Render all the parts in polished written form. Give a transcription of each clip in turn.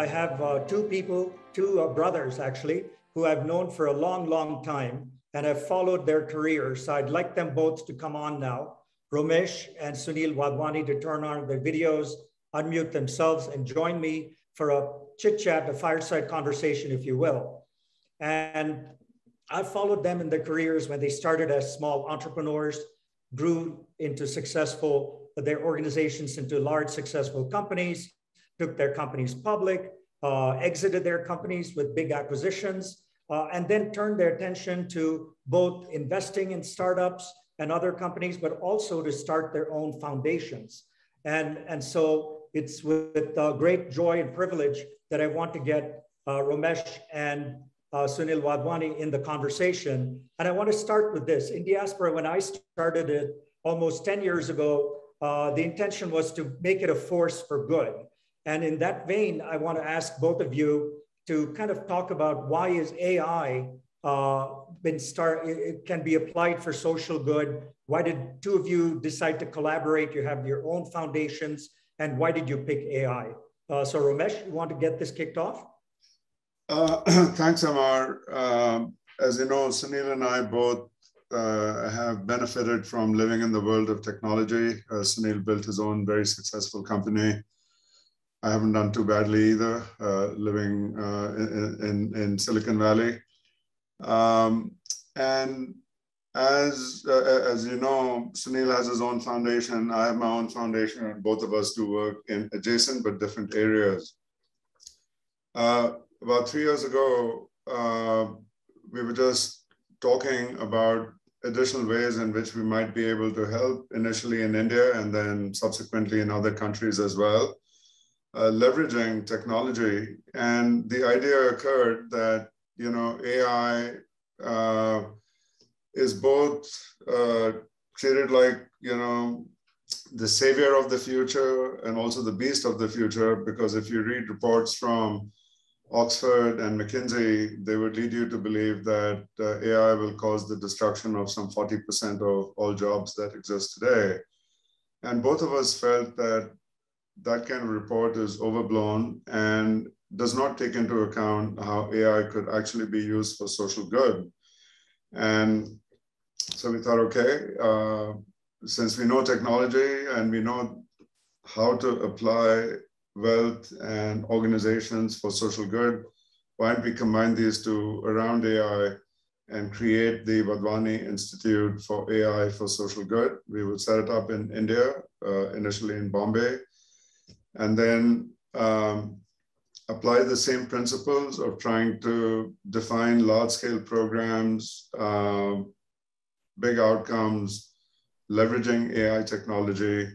I have two brothers actually, who I've known for a long, long time and have followed their careers. So I'd like them both to come on now. Romesh and Sunil Wadhwani to turn on their videos, unmute themselves and join me for a chit chat, a fireside conversation, if you will. And I've followed them in their careers when they started as small entrepreneurs, grew into their organizations into large successful companies, took their companies public, exited their companies with big acquisitions, and then turned their attention to both investing in startups and other companies, but also to start their own foundations. And so it's with great joy and privilege that I want to get Romesh and Sunil Wadhwani in the conversation. And I want to start with this. Indiaspora, when I started it almost 10 years ago, the intention was to make it a force for good. And in that vein, I want to ask both of you to kind of talk about why is AI it can be applied for social good? Why did two of you decide to collaborate? You have your own foundations, and why did you pick AI? So Romesh, you want to get this kicked off? Thanks, Amar. As you know, Sunil and I both have benefited from living in the world of technology. Sunil built his own very successful company. I haven't done too badly either, living in Silicon Valley. And as you know, Sunil has his own foundation. I have my own foundation, and both of us do work in adjacent but different areas. About 3 years ago, we were just talking about additional ways in which we might be able to help, initially in India and then subsequently in other countries as well, leveraging technology. And the idea occurred that, you know, AI is both treated like, you know, the savior of the future and also the beast of the future, because if you read reports from Oxford and McKinsey, they would lead you to believe that AI will cause the destruction of some 40% of all jobs that exist today. And both of us felt that that kind of report is overblown and does not take into account how AI could actually be used for social good. And so we thought, okay, since we know technology and we know how to apply wealth and organizations for social good, why don't we combine these two around AI and create the Wadhwani Institute for AI for social good? We would set it up in India, initially in Bombay, and then apply the same principles of trying to define large-scale programs, big outcomes, leveraging AI technology.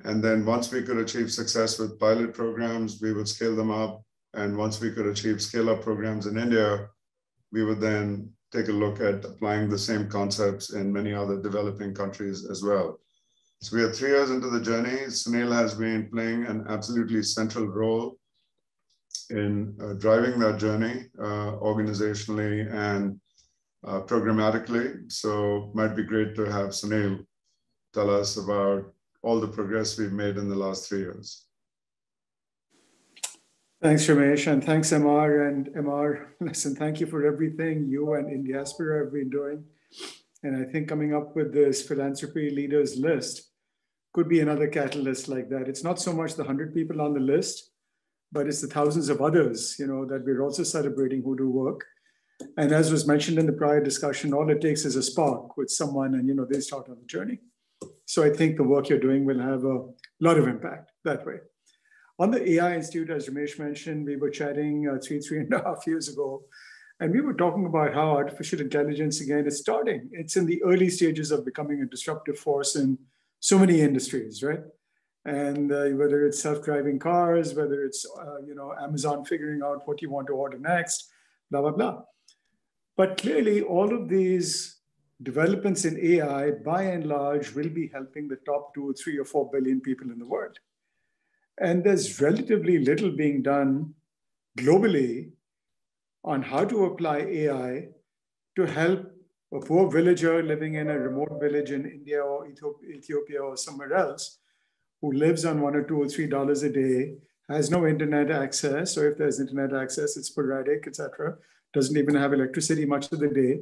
And then once we could achieve success with pilot programs, we would scale them up. And once we could achieve scale-up programs in India, we would then take a look at applying the same concepts in many other developing countries as well. So we are 3 years into the journey. Sunil has been playing an absolutely central role in driving that journey organizationally and programmatically. So it might be great to have Sunil tell us about all the progress we've made in the last 3 years. Thanks, Romesh, and thanks, Amar. And Amar, listen, thank you for everything you and Indiaspora have been doing. And I think coming up with this philanthropy leaders list could be another catalyst like that. It's not so much the 100 people on the list, but it's the thousands of others, you know, that we're also celebrating who do work. And as was mentioned in the prior discussion, all it takes is a spark with someone and, you know, they start on the journey. So I think the work you're doing will have a lot of impact that way. On the AI Institute, as Romesh mentioned, we were chatting three and a half years ago, and we were talking about how artificial intelligence, again, is starting. It's in the early stages of becoming a disruptive force in so many industries, right? And whether it's self-driving cars, whether it's you know, Amazon figuring out what you want to order next, blah, blah, blah. But clearly, all of these developments in AI, by and large, will be helping the top 2 or 3 or 4 billion people in the world. And there's relatively little being done globally on how to apply AI to help a poor villager living in a remote village in India or Ethiopia or somewhere else, who lives on $1 or $2 or $3 a day, has no internet access, or if there's internet access, it's sporadic, etc. Doesn't even have electricity much of the day.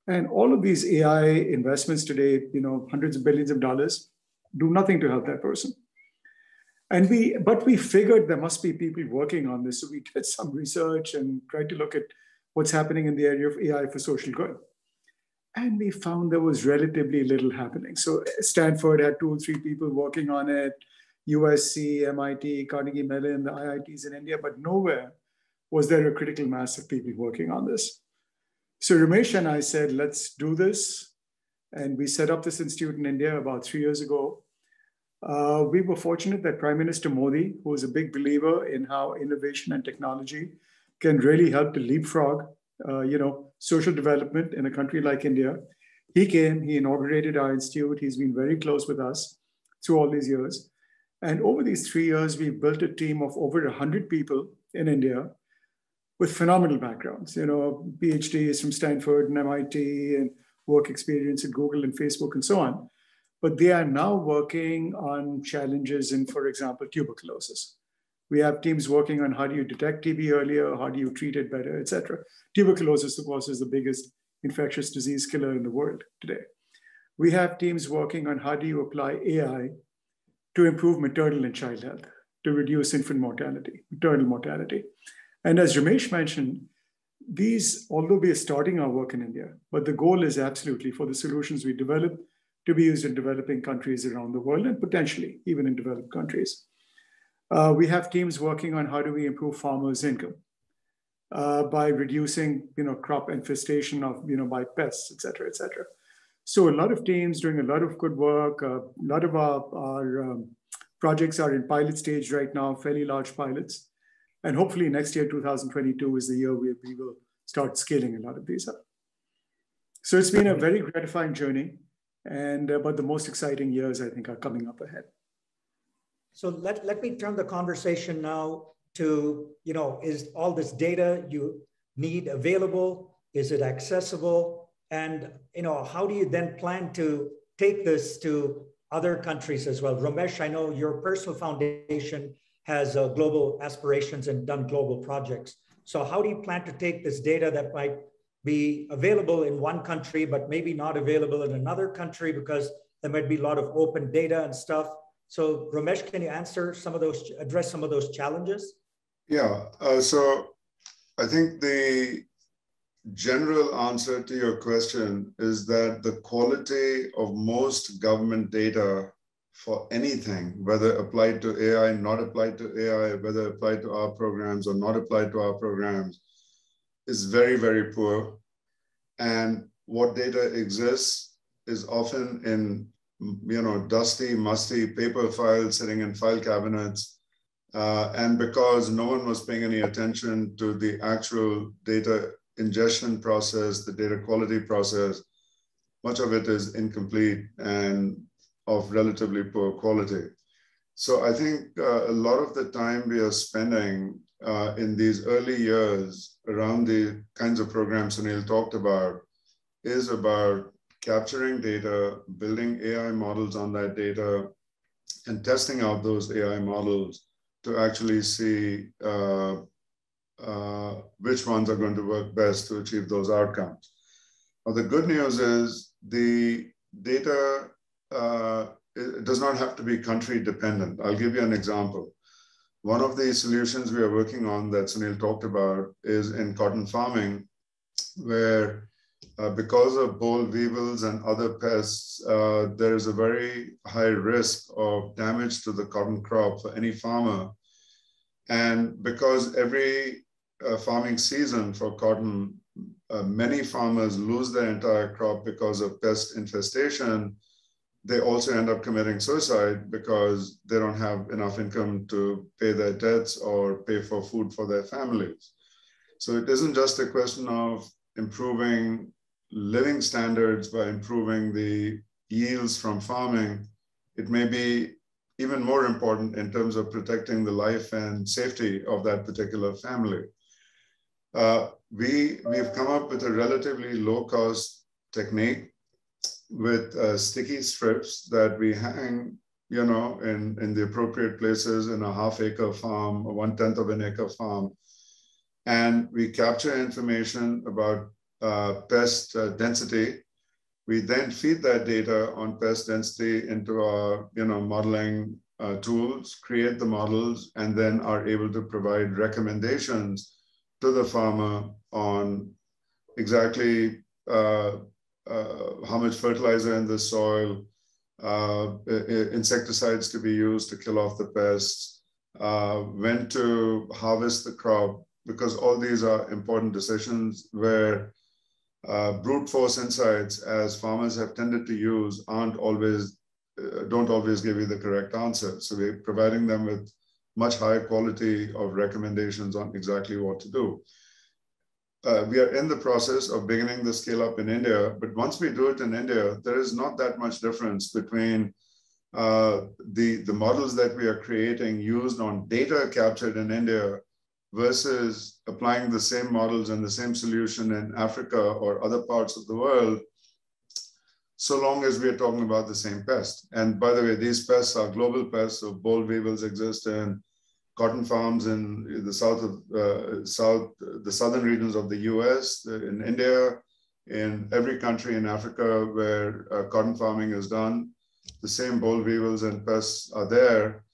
And all of these AI investments today, hundreds of billions of dollars, do nothing to help that person. But we figured there must be people working on this. So we did some research and tried to look at what's happening in the area of AI for social good. And we found there was relatively little happening. So Stanford had 2 or 3 people working on it, USC, MIT, Carnegie Mellon, the IITs in India, but nowhere was there a critical mass of people working on this. So Romesh and I said, let's do this. And we set up this institute in India about 3 years ago. We were fortunate that Prime Minister Modi, who is a big believer in how innovation and technology can really help to leapfrog, social development in a country like India. He came, he inaugurated our institute. He's been very close with us through all these years. And over these 3 years, we've built a team of over 100 people in India with phenomenal backgrounds, PhDs from Stanford and MIT and work experience at Google and Facebook and so on. But they are now working on challenges in, for example, tuberculosis. We have teams working on how do you detect TB earlier, how do you treat it better, et cetera. Tuberculosis, of course, is the biggest infectious disease killer in the world today. We have teams working on how do you apply AI to improve maternal and child health, to reduce infant mortality, maternal mortality. And as Romesh mentioned, these, although we are starting our work in India, but the goal is absolutely for the solutions we develop to be used in developing countries around the world and potentially even in developed countries. We have teams working on how do we improve farmers' income by reducing, crop infestation of, by pests, et cetera, et cetera. So a lot of teams doing a lot of good work. A lot of our projects are in pilot stage right now, fairly large pilots. And hopefully next year, 2022, is the year we will start scaling a lot of these up. So it's been a very gratifying journey. But the most exciting years, I think, are coming up ahead. So let me turn the conversation now to, is all this data you need available? Is it accessible? And, how do you then plan to take this to other countries as well? Romesh, I know your personal foundation has global aspirations and done global projects. So how do you plan to take this data that might be available in one country, but maybe not available in another country because there might be a lot of open data and stuff? So Romesh, can you address some of those challenges? Yeah, so I think the general answer to your question is that the quality of most government data for anything, whether applied to AI, not applied to AI, whether applied to our programs or not applied to our programs, is very, very poor. And what data exists is often in, dusty, musty paper files sitting in file cabinets. And because no one was paying any attention to the actual data ingestion process, the data quality process, much of it is incomplete and of relatively poor quality. So I think a lot of the time we are spending in these early years around the kinds of programs Sunil talked about is about capturing data, building AI models on that data, and testing out those AI models to actually see which ones are going to work best to achieve those outcomes. Now, the good news is the data it does not have to be country dependent. I'll give you an example. One of the solutions we are working on that Sunil talked about is in cotton farming, where because of boll weevils and other pests, there is a very high risk of damage to the cotton crop for any farmer. And because every farming season for cotton, many farmers lose their entire crop because of pest infestation, they also end up committing suicide because they don't have enough income to pay their debts or pay for food for their families. So it isn't just a question of improving living standards by improving the yields from farming. It may be even more important in terms of protecting the life and safety of that particular family. We've come up with a relatively low-cost technique with sticky strips that we hang, in the appropriate places in a half-acre farm, a 1/10 of an acre farm. And we capture information about pest density. We then feed that data on pest density into our modeling tools, create the models, and then are able to provide recommendations to the farmer on exactly how much fertilizer in the soil, insecticides to be used to kill off the pests, when to harvest the crop, because all these are important decisions where brute force insights, as farmers have tended to use, don't always give you the correct answer. So we're providing them with much higher quality of recommendations on exactly what to do. We are in the process of beginning the scale up in India, but once we do it in India, there is not that much difference between the models that we are creating used on data captured in India versus applying the same models and the same solution in Africa or other parts of the world, so long as we are talking about the same pest. And by the way, these pests are global pests. So boll weevils exist in cotton farms in the southern regions of the US, in India, in every country in Africa where cotton farming is done. The same boll weevils and pests are there.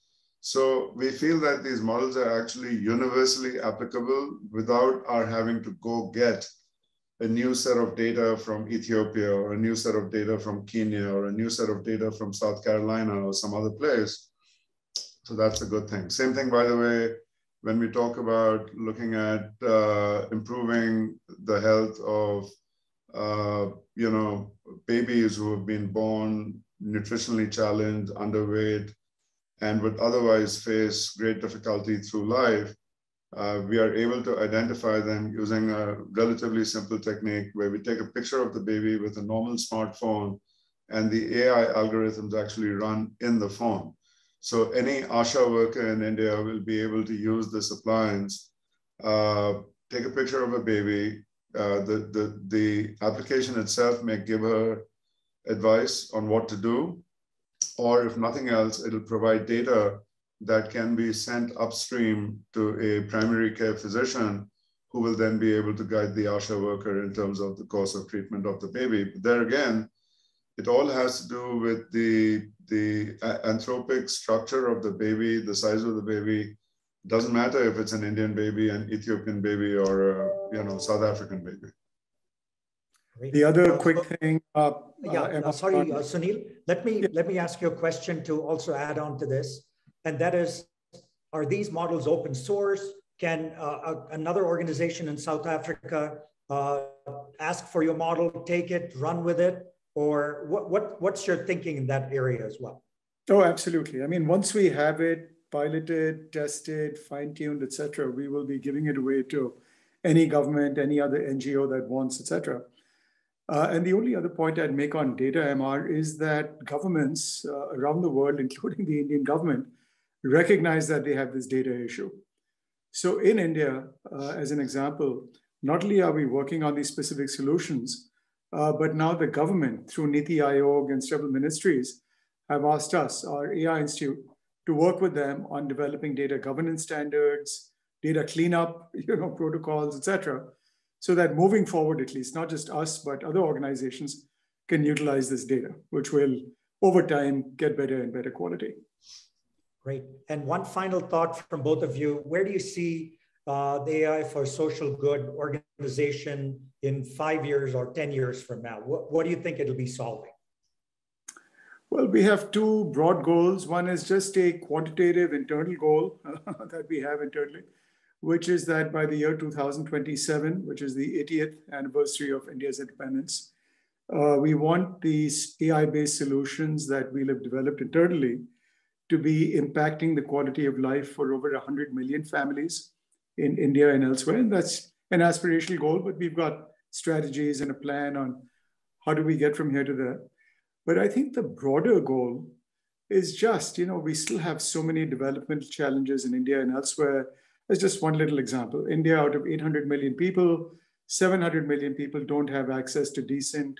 So we feel that these models are actually universally applicable without our having to go get a new set of data from Ethiopia or a new set of data from Kenya or a new set of data from South Carolina or some other place. So that's a good thing. Same thing, by the way, when we talk about looking at improving the health of, babies who have been born nutritionally challenged, underweight, and would otherwise face great difficulty through life, we are able to identify them using a relatively simple technique where we take a picture of the baby with a normal smartphone, and the AI algorithms actually run in the phone. So any ASHA worker in India will be able to use this appliance, take a picture of a baby. The application itself may give her advice on what to do, or if nothing else, it'll provide data that can be sent upstream to a primary care physician who will then be able to guide the ASHA worker in terms of the course of treatment of the baby. But there again, it all has to do with the anthropic structure of the baby, the size of the baby. Doesn't matter if it's an Indian baby, an Ethiopian baby, or a South African baby. The other quick thing. Sorry, Sunil. Let me ask you a question to also add on to this, and that is: are these models open source? Can another organization in South Africa ask for your model, take it, run with it, or what's your thinking in that area as well? Oh, absolutely. I mean, once we have it piloted, tested, fine-tuned, etc., we will be giving it away to any government, any other NGO that wants, etc. And the only other point I'd make on data, MR, is that governments around the world, including the Indian government, recognize that they have this data issue. So in India, as an example, not only are we working on these specific solutions, but now the government, through Niti Aayog and several ministries, have asked us, our AI Institute, to work with them on developing data governance standards, data cleanup, protocols, etc., so that moving forward, at least, not just us, but other organizations can utilize this data, which will, over time, get better and better quality. Great. And one final thought from both of you. Where do you see the AI for social good organization in 5 years or 10 years from now? What do you think it'll be solving? Well, we have two broad goals. One is just a quantitative internal goal that we have internally, which is that by the year 2027, which is the 80th anniversary of India's independence, we want these AI-based solutions that we'll have developed internally to be impacting the quality of life for over 100 million families in India and elsewhere. And that's an aspirational goal, but we've got strategies and a plan on how do we get from here to there. But I think the broader goal is just, we still have so many developmental challenges in India and elsewhere. As just one little example, India, out of 800 million people, 700 million people don't have access to decent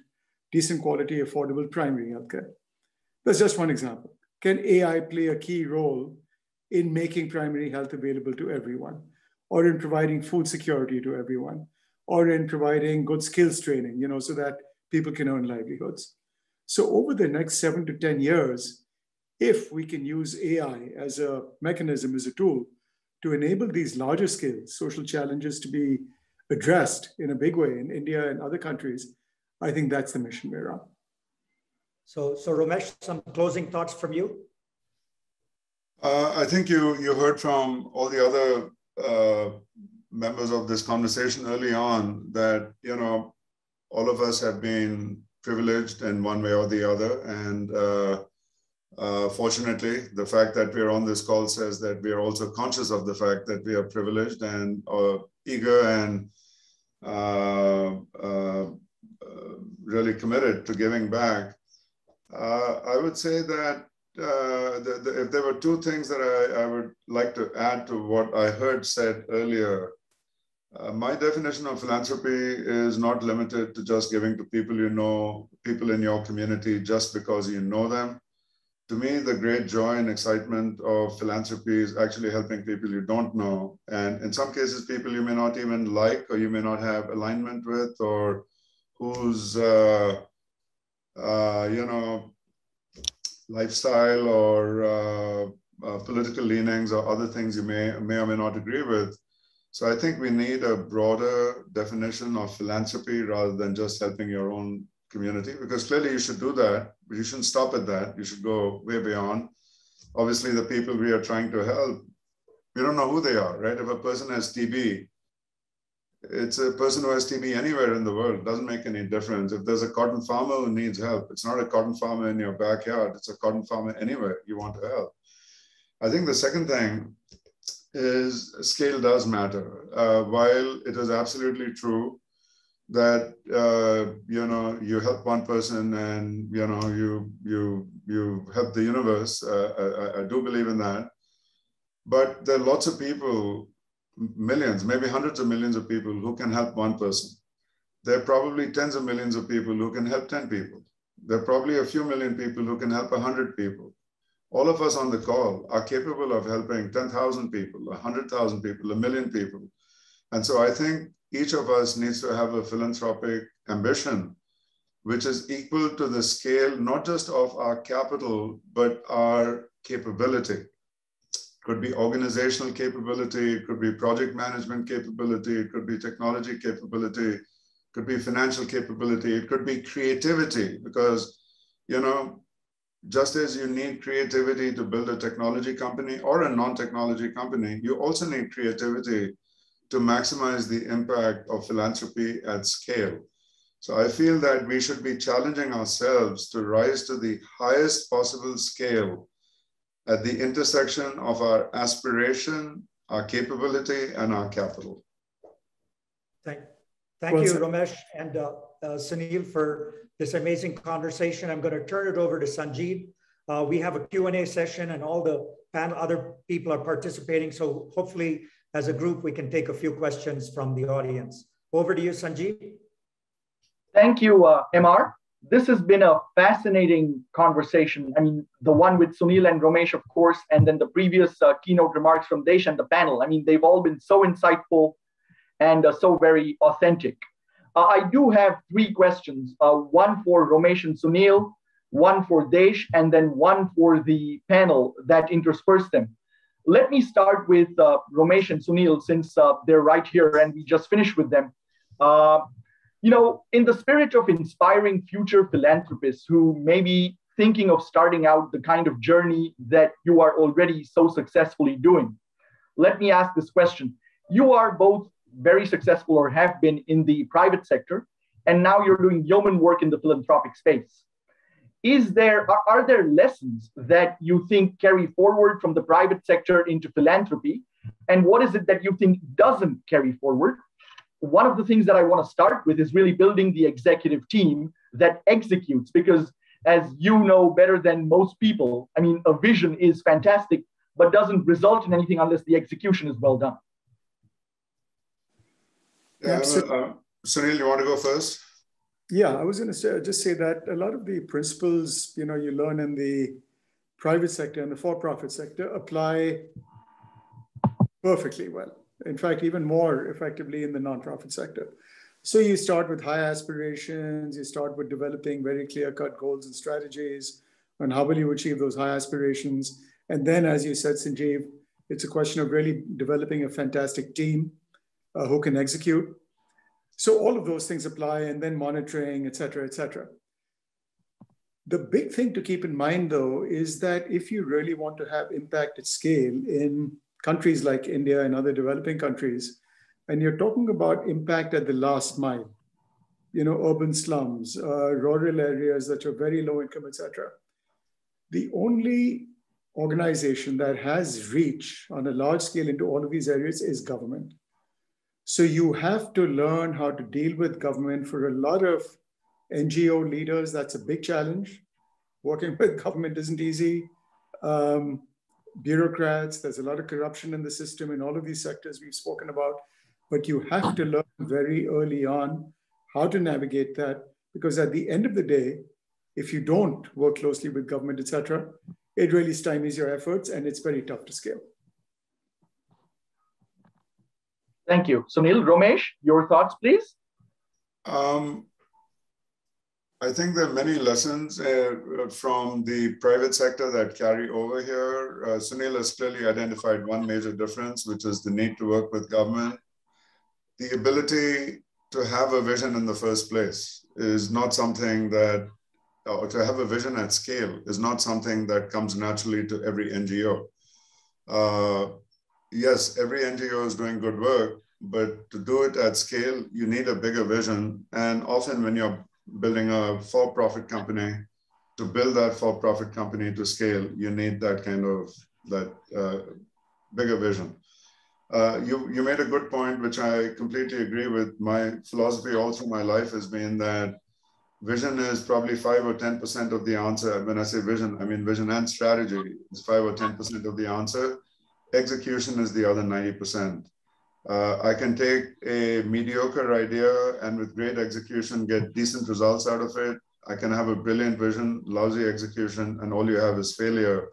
quality, affordable primary healthcare. That's just one example. can AI play a key role in making primary health available to everyone, or in providing food security to everyone, or in providing good skills training, so that people can earn livelihoods. So over the next 7 to 10 years, if we can use AI as a mechanism, as a tool to enable these larger scale social challenges to be addressed in a big way in India and other countries, I think that's the mission we're on. So Romesh, some closing thoughts from you? I think you heard from all the other members of this conversation early on that, all of us have been privileged in one way or the other. And fortunately, the fact that we're on this call says that we are also conscious of the fact that we are privileged and eager and really committed to giving back. I would say that if there were two things that I would like to add to what I heard said earlier, my definition of philanthropy is not limited to just giving to people you know, people in your community just because you know them. To me, the great joy and excitement of philanthropy is actually helping people you don't know. And in some cases, people you may not even like, or you may not have alignment with, or whose, lifestyle or political leanings or other things you may or may not agree with. So I think we need a broader definition of philanthropy rather than just helping your own community, because clearly you should do that, but you shouldn't stop at that. You should go way beyond. Obviously, the people we are trying to help, we don't know who they are, right? If a person has TB, it's a person who has TB anywhere in the world. It doesn't make any difference. If there's a cotton farmer who needs help, it's not a cotton farmer in your backyard. It's a cotton farmer anywhere you want to help. I think the second thing is scale does matter. While it is absolutely true that you help one person and you help the universe. I do believe in that, but there are lots of people, millions, maybe hundreds of millions of people who can help one person. There are probably tens of millions of people who can help 10 people. There are probably a few million people who can help 100 people. All of us on the call are capable of helping 10,000 people, 100,000 people, 1 million people. And so I think each of us needs to have a philanthropic ambition, which is equal to the scale, not just of our capital, but our capability. Could be organizational capability, it could be project management capability, it could be technology capability, it could be financial capability, it could be creativity, because, just as you need creativity to build a technology company or a non-technology company, you also need creativity to maximize the impact of philanthropy at scale. So I feel that we should be challenging ourselves to rise to the highest possible scale at the intersection of our aspiration, our capability, and our capital. Thank you, Romesh and Sunil, for this amazing conversation. I'm going to turn it over to Sanjeev. We have a Q&A session and all the panel, other people are participating. So hopefully as a group, we can take a few questions from the audience. Over to you, Sanjeev. Thank you, MR. This has been a fascinating conversation. I mean, the one with Sunil and Romesh, of course, and then the previous keynote remarks from Desh and the panel. I mean, they've all been so insightful and so very authentic. I do have 3 questions, one for Romesh and Sunil, one for Desh, and then one for the panel that intersperse them. Let me start with Romesh and Sunil, since they're right here and we just finished with them. In the spirit of inspiring future philanthropists who may be thinking of starting out the kind of journey that you are already so successfully doing, let me ask this question. You are both very successful, or have been, in the private sector, and now you're doing yeoman work in the philanthropic space. Are there lessons that you think carry forward from the private sector into philanthropy? And what is it that you think doesn't carry forward? One of the things that I want to start with is really building the executive team that executes, because as you know better than most people, I mean, a vision is fantastic, but doesn't result in anything unless the execution is well done. Yeah, Sunil, you want to go first? Yeah, I was going to just say that a lot of the principles, you learn in the private sector and the for-profit sector apply perfectly well. In fact, even more effectively in the nonprofit sector. So you start with high aspirations, you start with developing very clear-cut goals and strategies on how will you achieve those high aspirations. And then, as you said, Sanjeev, it's a question of really developing a fantastic team who can execute. So all of those things apply, and then monitoring, et cetera, et cetera. The big thing to keep in mind, though, is that if you really want to have impact at scale in countries like India and other developing countries, and you're talking about impact at the last mile, urban slums, rural areas that are very low income, et cetera. The only organization that has reach on a large scale into all of these areas is government. So you have to learn how to deal with government. For a lot of NGO leaders, that's a big challenge. Working with government isn't easy. Bureaucrats, there's a lot of corruption in the system in all of these sectors we've spoken about, but you have to learn very early on how to navigate that, because at the end of the day, if you don't work closely with government, et cetera, it really stymies your efforts and it's very tough to scale. Thank you. Sunil, Romesh, your thoughts, please? I think there are many lessons from the private sector that carry over here. Sunil has clearly identified one major difference, which is the need to work with government. The ability to have a vision in the first place is not something that, or to have a vision at scale is not something that comes naturally to every NGO. Yes, every NGO is doing good work, but to do it at scale, you need a bigger vision. And often when you're building a for-profit company, to build that for-profit company to scale, you need that kind of bigger vision. You made a good point, which I completely agree with. My philosophy all through my life has been that vision is probably 5 or 10% of the answer. When I say vision, I mean vision and strategy is 5 or 10% of the answer. Execution is the other 90%. I can take a mediocre idea and with great execution get decent results out of it. I can have a brilliant vision, lousy execution, and all you have is failure.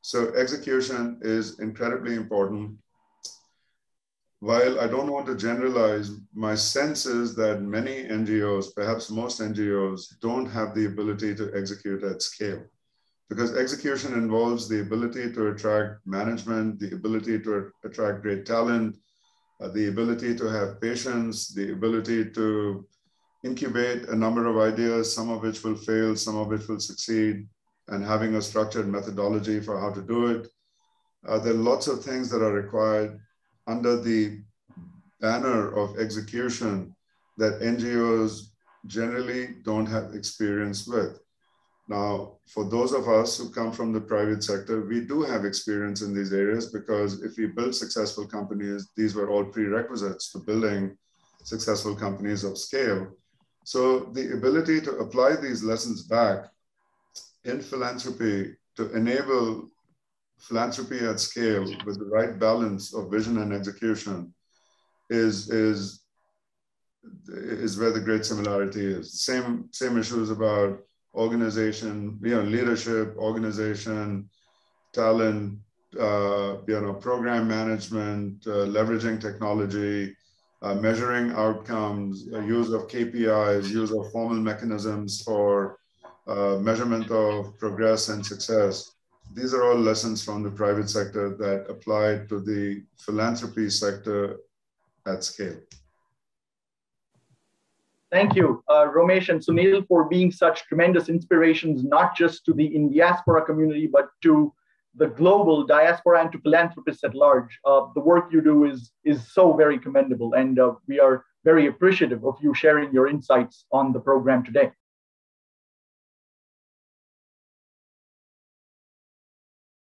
So execution is incredibly important. While I don't want to generalize, my sense is that many NGOs, perhaps most NGOs, don't have the ability to execute at scale. Because execution involves the ability to attract management, the ability to attract great talent, the ability to have patience, the ability to incubate a number of ideas, some of which will fail, some of which will succeed, and having a structured methodology for how to do it. There are lots of things that are required under the banner of execution that NGOs generally don't have experience with. Now, for those of us who come from the private sector, we do have experience in these areas because if we build successful companies, these were all prerequisites to building successful companies of scale. So the ability to apply these lessons back in philanthropy to enable philanthropy at scale with the right balance of vision and execution is where the great similarity is. Same issues about organization, leadership, organization, talent, program management, leveraging technology, measuring outcomes, use of KPIs, use of formal mechanisms for measurement of progress and success. These are all lessons from the private sector that apply to the philanthropy sector at scale. Thank you, Romesh and Sunil, for being such tremendous inspirations, not just to the Indiaspora community, but to the global diaspora and to philanthropists at large. The work you do is so very commendable, and we are very appreciative of you sharing your insights on the program today.